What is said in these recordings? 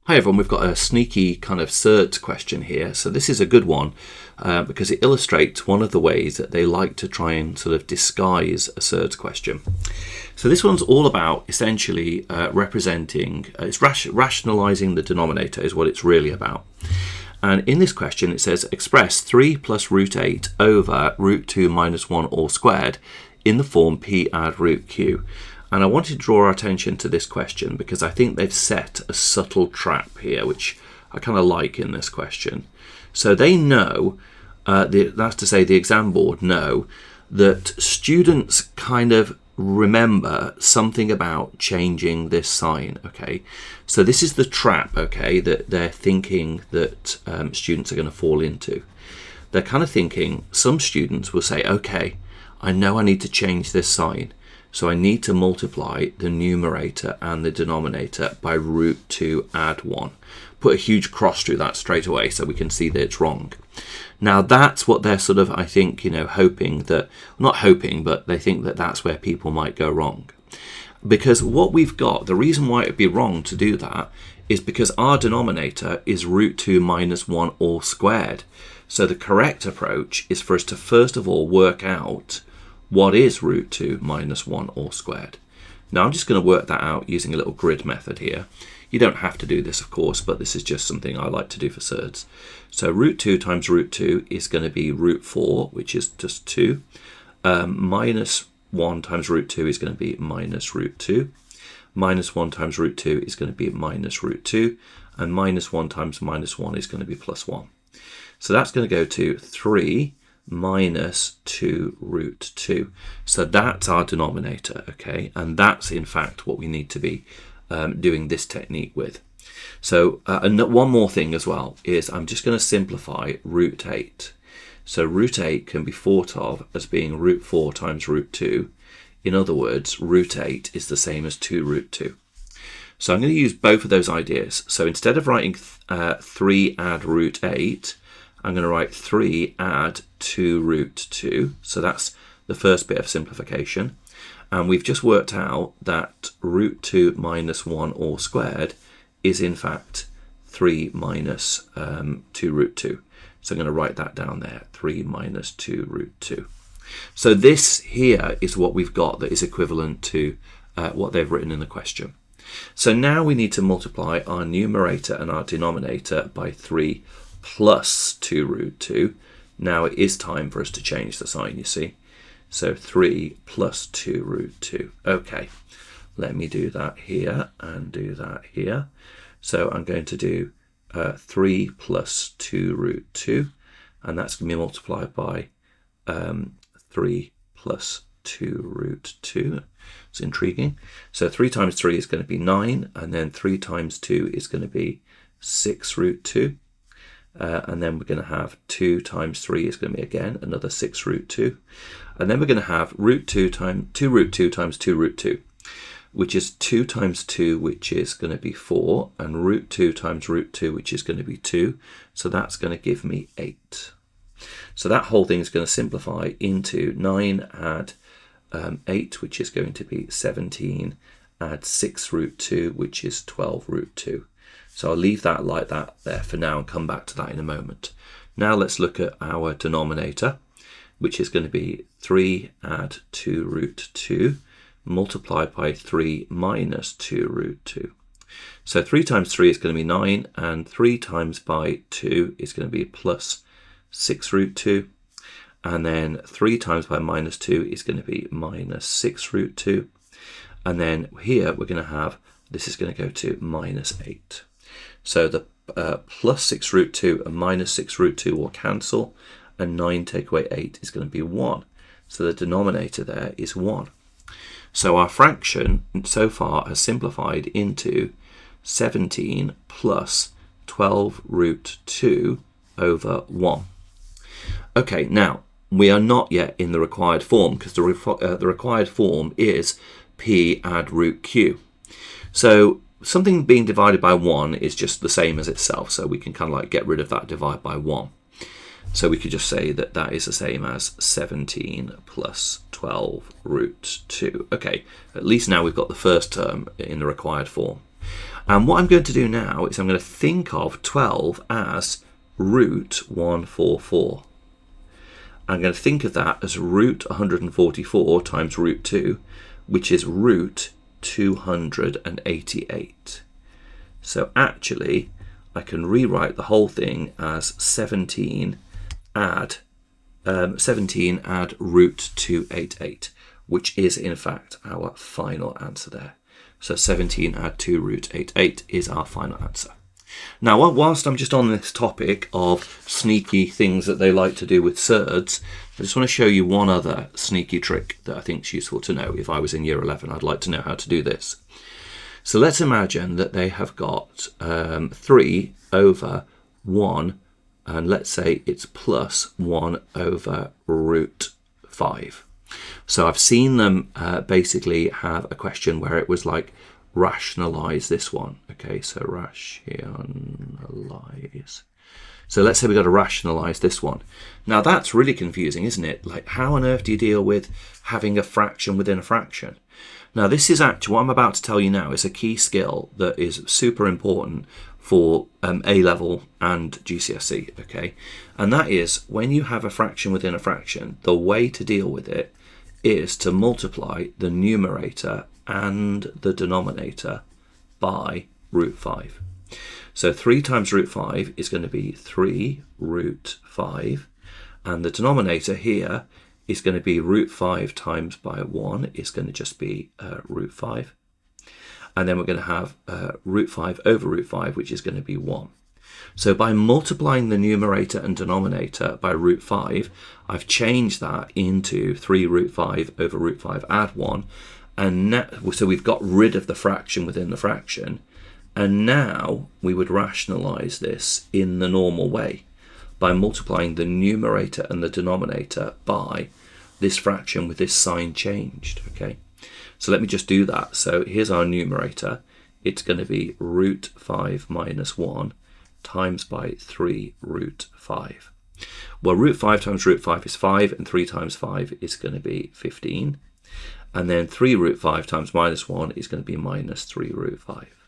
Hi everyone, we've got a sneaky kind of Surds question here. So this is a good one because it illustrates one of the ways that they like to try and sort of disguise a Surds question. So this one's all about essentially representing, it's rationalizing the denominator is what it's really about. And in this question it says express 3 plus root 8 over root 2 minus 1 all squared in the form p add root q. And I wanted to draw our attention to this question because I think they've set a subtle trap here, which I kind of like in this question. So they know, that's to say the exam board know, that students kind of remember something about changing this sign, okay? So this is the trap, okay, that they're thinking that students are going to fall into. They're kind of thinking, some students will say, okay, I know I need to change this sign. So I need to multiply the numerator and the denominator by root 2 add 1. Put a huge cross through that straight away so we can see that it's wrong. Now that's what they're sort of, I think, hoping that, not hoping, but they think that that's where people might go wrong. Because what we've got, the reason why it would be wrong to do that is because our denominator is root 2 minus 1 all squared. So the correct approach is for us to first of all work out what is root 2 minus 1 all squared. Now I'm just going to work that out using a little grid method here. You don't have to do this, of course, but this is just something I like to do for Surds. So root 2 times root 2 is going to be root 4, which is just 2. Minus 1 times root 2 is going to be minus root 2. Minus 1 times root 2 is going to be minus root 2. And minus 1 times minus 1 is going to be plus 1. So that's going to go to 3 minus 2 root 2. So that's our denominator, okay? And that's in fact what we need to be doing this technique with. So and one more thing as well is I'm just going to simplify root 8. So root 8 can be thought of as being root 4 times root 2. In other words, root 8 is the same as 2 root 2. So I'm going to use both of those ideas. So instead of writing 3 add root 8, I'm going to write 3 add 2 root 2. So that's the first bit of simplification. And we've just worked out that root 2 minus 1 all squared is in fact 3 minus 2 root 2. So I'm going to write that down there, 3 minus 2 root 2. So this here is what we've got that is equivalent to what they've written in the question. So now we need to multiply our numerator and our denominator by 3 plus 2 root 2. Now it is time for us to change the sign, you see. So 3 plus 2 root 2. Okay, let me do that here and do that here. So I'm going to do 3 plus 2 root 2, and that's going to be multiplied by 3 plus 2 root 2. It's intriguing. So 3 times 3 is going to be 9, and then 3 times 2 is going to be 6 root 2. And then we're going to have 2 times 3 is going to be again another 6 root 2. And then we're going to have root 2 times 2 root 2 times 2 root 2, which is 2 times 2, which is going to be 4, and root 2 times root 2, which is going to be 2. So that's going to give me 8. So that whole thing is going to simplify into 9 add 8, which is going to be 17, add 6 root 2, which is 12 root 2. So I'll leave that like that there for now and come back to that in a moment. Now let's look at our denominator, which is going to be 3 add 2 root 2 multiplied by 3 minus 2 root 2. So 3 times 3 is going to be 9, and 3 times by 2 is going to be plus 6 root 2. And then 3 times by minus 2 is going to be minus 6 root 2. And then here we're going to have, this is going to go to minus 8. So the plus 6 root 2 and minus 6 root 2 will cancel, and 9 take away 8 is going to be 1. So the denominator there is 1. So our fraction so far has simplified into 17 plus 12 root 2 over 1. Okay, now we are not yet in the required form because the required form is p add root q. So something being divided by 1 is just the same as itself, so we can kind of like get rid of that divide by 1. So we could just say that that is the same as 17 plus 12 root 2. Okay, at least now we've got the first term in the required form. And what I'm going to do now is I'm going to think of 12 as root 144. I'm going to think of that as root 144 times root 2, which is root 288. So actually, I can rewrite the whole thing as 17 add root 288, which is in fact our final answer there. So 17 add 2 root 88 is our final answer. Now, whilst I'm just on this topic of sneaky things that they like to do with surds, I just want to show you one other sneaky trick that I think is useful to know. If I was in year 11, I'd like to know how to do this. So let's imagine that they have got 3 over 1, and let's say it's plus 1 over root 5. So I've seen them basically have a question where it was like, rationalize this one. Okay, so rationalize. So let's say we've got to rationalize this one. Now that's really confusing, isn't it? Like, how on earth do you deal with having a fraction within a fraction? Now this is actually, what I'm about to tell you now is a key skill that is super important for A-level and GCSE, okay? And that is, when you have a fraction within a fraction, the way to deal with it is to multiply the numerator and the denominator by root 5. So 3 times root 5 is going to be 3 root 5, and the denominator here is going to be root 5 times by 1 is going to just be root 5. And then we're going to have root 5 over root 5, which is going to be 1. So by multiplying the numerator and denominator by root 5, I've changed that into 3 root 5 over root 5 add 1. And so we've got rid of the fraction within the fraction. And now we would rationalize this in the normal way by multiplying the numerator and the denominator by this fraction with this sign changed, okay? So let me just do that. So here's our numerator. It's going to be root 5 minus 1 times by 3 root 5. Well, root 5 times root 5 is 5, and 3 times 5 is going to be 15. And then 3 root 5 times minus 1 is going to be minus 3 root 5.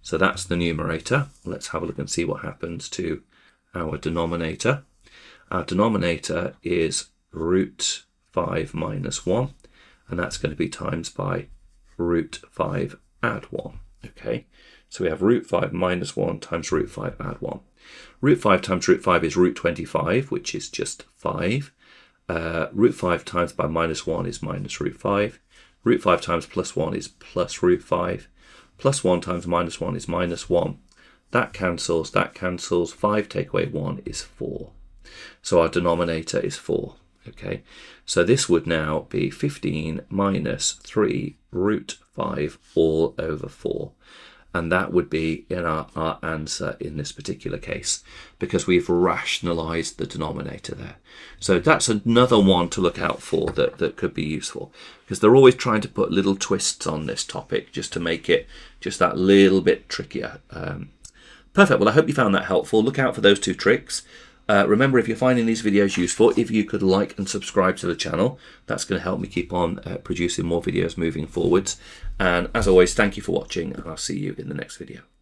So that's the numerator. Let's have a look and see what happens to our denominator. Our denominator is root 5 minus 1, and that's going to be times by root 5 add 1. Okay, so we have root 5 minus 1 times root 5 add 1. Root 5 times root 5 is root 25, which is just 5. Root 5 times by minus 1 is minus root 5. Root 5 times plus 1 is plus root 5. Plus 1 times minus 1 is minus 1. That cancels, 5 take away 1 is 4. So our denominator is 4. Okay, so this would now be 15 minus 3 root 5 all over 4. And that would be in our answer in this particular case, because we've rationalized the denominator there. So that's another one to look out for that could be useful, because they're always trying to put little twists on this topic just to make it just that little bit trickier. Perfect. Well, I hope you found that helpful. Look out for those 2 tricks. Remember, if you're finding these videos useful, if you could like and subscribe to the channel, that's going to help me keep on producing more videos moving forwards. And as always, thank you for watching, and I'll see you in the next video.